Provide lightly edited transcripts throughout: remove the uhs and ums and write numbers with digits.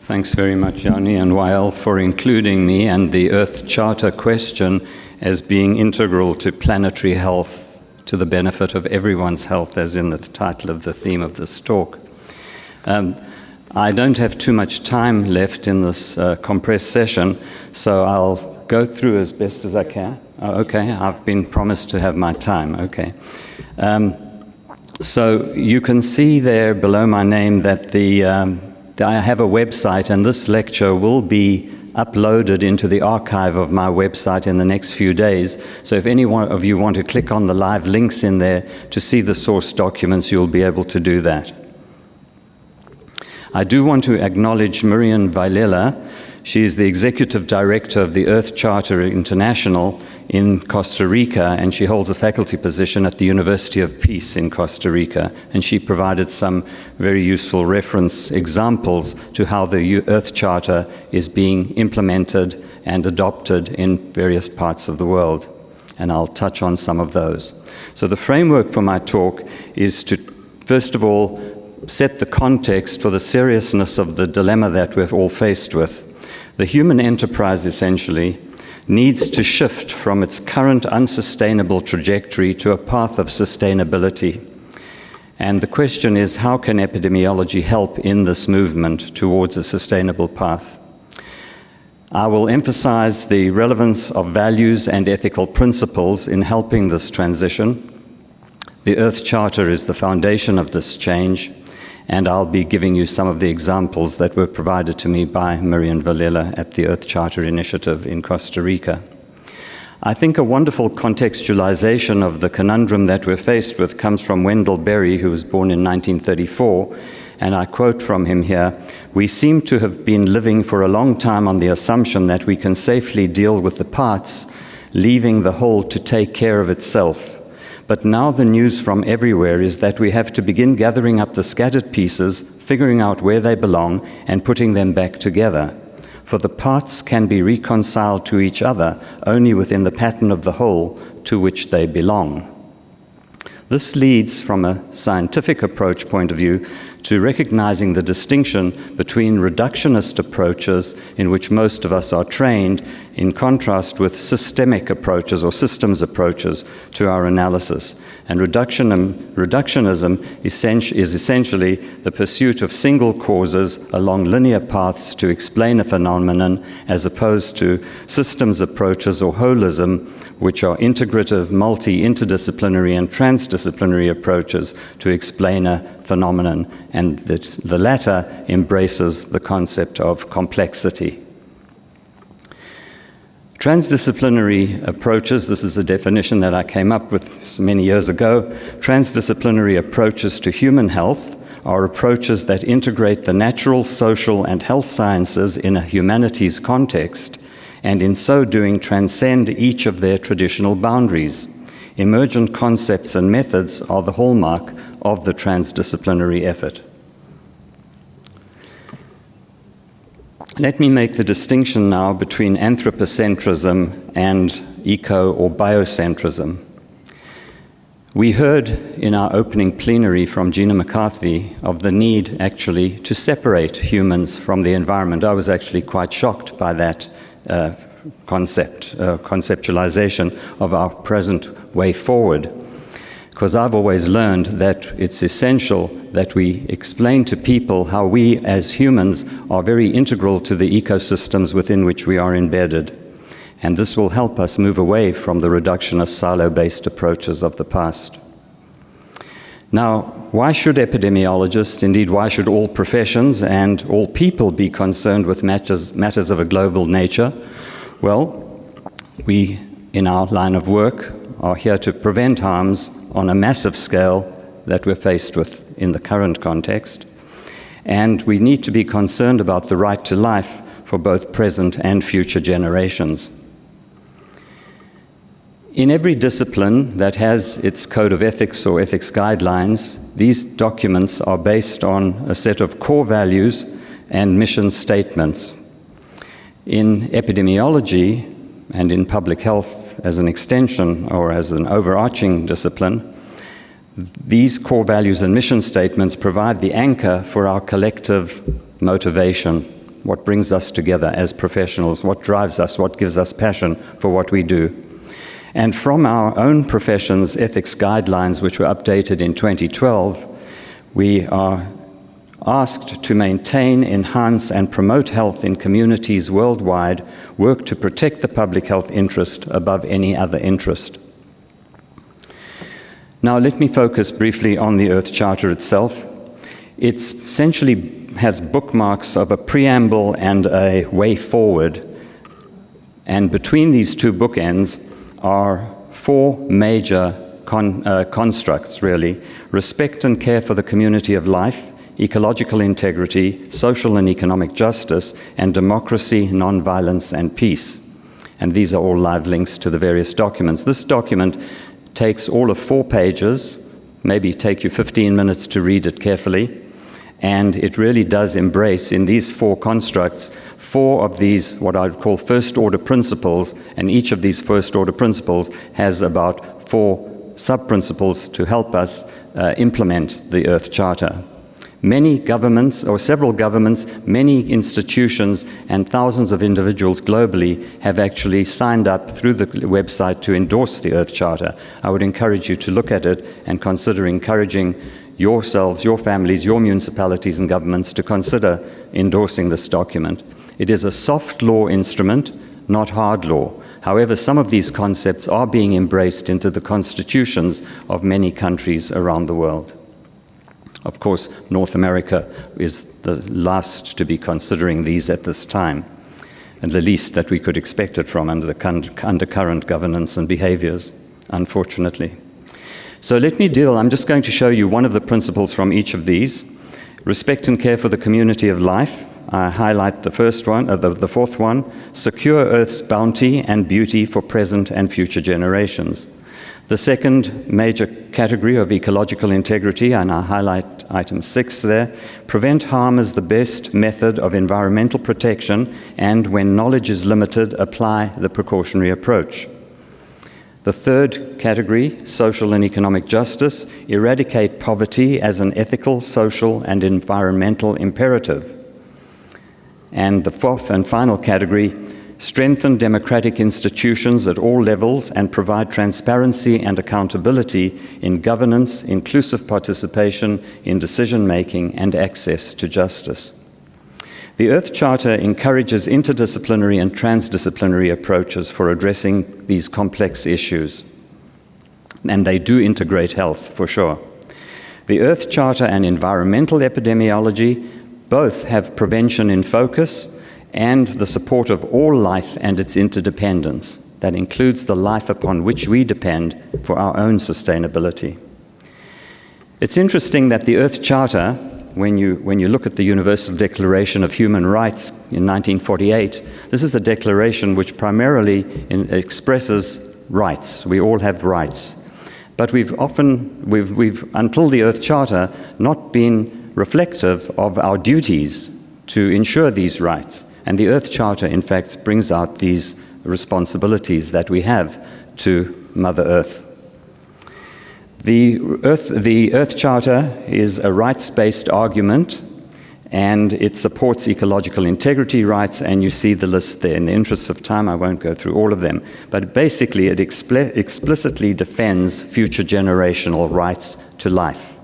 Thanks very much, Yanni and Wael, for including me and the Earth Charter question as being integral to planetary health, to the benefit of everyone's health, as in the title of the theme of this talk. I don't have too much time left in this compressed session, so I'll go through as best as I can. Oh, okay, I've been promised to have my time, okay. So you can see there below my name that I have a website, and this lecture will be uploaded into the archive of my website in the next few days. So if any one of you want to click on the live links in there to see the source documents, you'll be able to do that. I do want to acknowledge Miriam Vilela. She is the Executive Director of the Earth Charter International in Costa Rica, and she holds a faculty position at the University of Peace in Costa Rica. And she provided some very useful reference examples to how the Earth Charter is being implemented and adopted in various parts of the world. And I'll touch on some of those. So the framework for my talk is to, first of all, set the context for the seriousness of the dilemma that we're all faced with. The human enterprise, essentially, needs to shift from its current unsustainable trajectory to a path of sustainability. And the question is, how can epidemiology help in this movement towards a sustainable path? I will emphasize the relevance of values and ethical principles in helping this transition. The Earth Charter is the foundation of this change, and I'll be giving you some of the examples that were provided to me by Miriam Vilela at the Earth Charter Initiative in Costa Rica. I think a wonderful contextualization of the conundrum that we're faced with comes from Wendell Berry, who was born in 1934, and I quote from him here: "We seem to have been living for a long time on the assumption that we can safely deal with the parts, leaving the whole to take care of itself. But now the news from everywhere is that we have to begin gathering up the scattered pieces, figuring out where they belong, and putting them back together. For the parts can be reconciled to each other only within the pattern of the whole to which they belong." This leads, from a scientific approach point of view, to recognizing the distinction between reductionist approaches, in which most of us are trained, in contrast with systemic approaches or systems approaches to our analysis. And reductionism is essentially the pursuit of single causes along linear paths to explain a phenomenon, as opposed to systems approaches or holism, which are integrative, multi-interdisciplinary and transdisciplinary approaches to explain a phenomenon, and the latter embraces the concept of complexity. Transdisciplinary approaches, this is a definition that I came up with many years ago. Transdisciplinary approaches to human health are approaches that integrate the natural, social, and health sciences in a humanities context, and in so doing transcend each of their traditional boundaries. Emergent concepts and methods are the hallmark of the transdisciplinary effort. Let me make the distinction now between anthropocentrism and eco- or biocentrism. We heard in our opening plenary from Gina McCarthy of the need, actually, to separate humans from the environment. I was actually quite shocked by that conceptualization of our present way forward, because I've always learned that it's essential that we explain to people how we as humans are very integral to the ecosystems within which we are embedded. And this will help us move away from the reductionist silo-based approaches of the past. Now, why should epidemiologists, indeed why should all professions and all people be concerned with matters of a global nature? Well, we, in our line of work, are here to prevent harms on a massive scale that we're faced with in the current context. And we need to be concerned about the right to life for both present and future generations. In every discipline that has its code of ethics or ethics guidelines, these documents are based on a set of core values and mission statements. In epidemiology and in public health as an extension or as an overarching discipline, these core values and mission statements provide the anchor for our collective motivation. what brings us together as professionals, what drives us, what gives us passion for what we do. And from our own profession's ethics guidelines, which were updated in 2012, we are asked to maintain, enhance, and promote health in communities worldwide, work to protect the public health interest above any other interest. Now, let me focus briefly on the Earth Charter itself. It essentially has bookmarks of a preamble and a way forward, and between these two bookends are four major constructs, really: respect and care for the community of life, ecological integrity, social and economic justice, and democracy, nonviolence, and peace. And these are all live links to the various documents. This document takes all of 4 pages, maybe take you 15 minutes to read it carefully, and it really does embrace, in these 4 constructs, 4 of these, what I would call first-order principles, and each of these first-order principles has about 4 sub-principles to help us implement the Earth Charter. Many governments, or several governments, many institutions, and thousands of individuals globally have actually signed up through the website to endorse the Earth Charter. I would encourage you to look at it and consider encouraging yourselves, your families, your municipalities and governments to consider endorsing this document. It is a soft law instrument, not hard law. However, some of these concepts are being embraced into the constitutions of many countries around the world. Of course, North America is the last to be considering these at this time, and the least that we could expect it from under current governance and behaviors, unfortunately. So I'm just going to show you one of the principles from each of these. Respect and care for the community of life. I highlight the first one, the fourth one: secure Earth's bounty and beauty for present and future generations. The second major category of ecological integrity, and I highlight item 6 there: prevent harm as the best method of environmental protection, and when knowledge is limited, apply the precautionary approach. The third category, social and economic justice: eradicate poverty as an ethical, social, and environmental imperative. And the fourth and final category: strengthen democratic institutions at all levels and provide transparency and accountability in governance, inclusive participation in decision-making, and access to justice. The Earth Charter encourages interdisciplinary and transdisciplinary approaches for addressing these complex issues, and they do integrate health, for sure. The Earth Charter and environmental epidemiology both have prevention in focus and the support of all life and its interdependence. That includes the life upon which we depend for our own sustainability. It's interesting that the Earth Charter, when you look at the Universal Declaration of Human Rights in 1948, this is a declaration which primarily expresses rights. We all have rights. But we've until the Earth Charter, not been reflective of our duties to ensure these rights. And the Earth Charter, in fact, brings out these responsibilities that we have to Mother Earth. The Earth Charter is a rights-based argument, and it supports ecological integrity rights, and you see the list there. In the interest of time, I won't go through all of them. But basically, it explicitly defends future generational rights to life.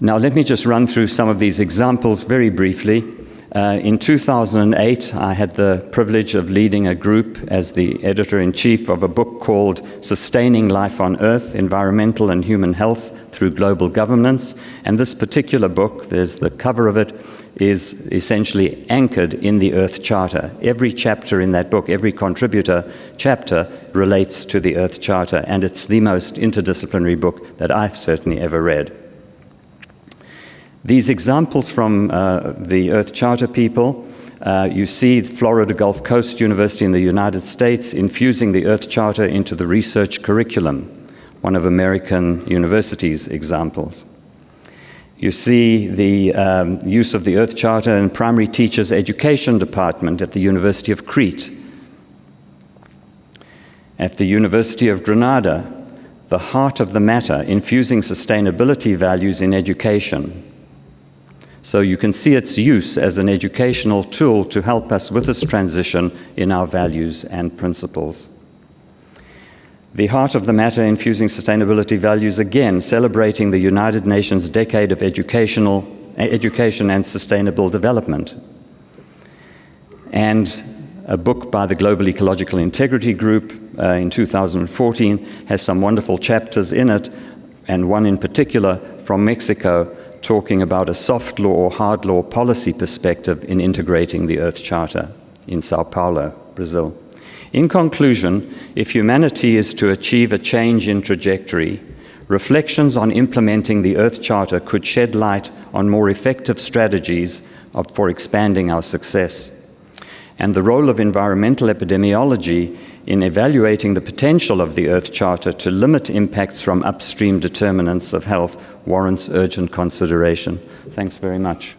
Now, let me just run through some of these examples very briefly. In 2008, I had the privilege of leading a group as the editor-in-chief of a book called Sustaining Life on Earth, Environmental and Human Health Through Global Governance. And this particular book, there's the cover of it, is essentially anchored in the Earth Charter. Every chapter in that book, every contributor chapter relates to the Earth Charter, and it's the most interdisciplinary book that I've certainly ever read. These examples from the Earth Charter people, you see Florida Gulf Coast University in the United States infusing the Earth Charter into the research curriculum, one of American universities' examples. You see the use of the Earth Charter in primary teachers' education department at the University of Crete. At the University of Granada, the heart of the matter, infusing sustainability values in education. So you can see its use as an educational tool to help us with this transition in our values and principles. The heart of the matter, infusing sustainability values, again, celebrating the United Nations Decade of Education and Sustainable Development. And a book by the Global Ecological Integrity Group in 2014 has some wonderful chapters in it, and one in particular from Mexico, talking about a soft law or hard law policy perspective in integrating the Earth Charter in Sao Paulo, Brazil. In conclusion, if humanity is to achieve a change in trajectory, reflections on implementing the Earth Charter could shed light on more effective strategies for expanding our success. And the role of environmental epidemiology in evaluating the potential of the Earth Charter to limit impacts from upstream determinants of health warrants urgent consideration. Thanks very much.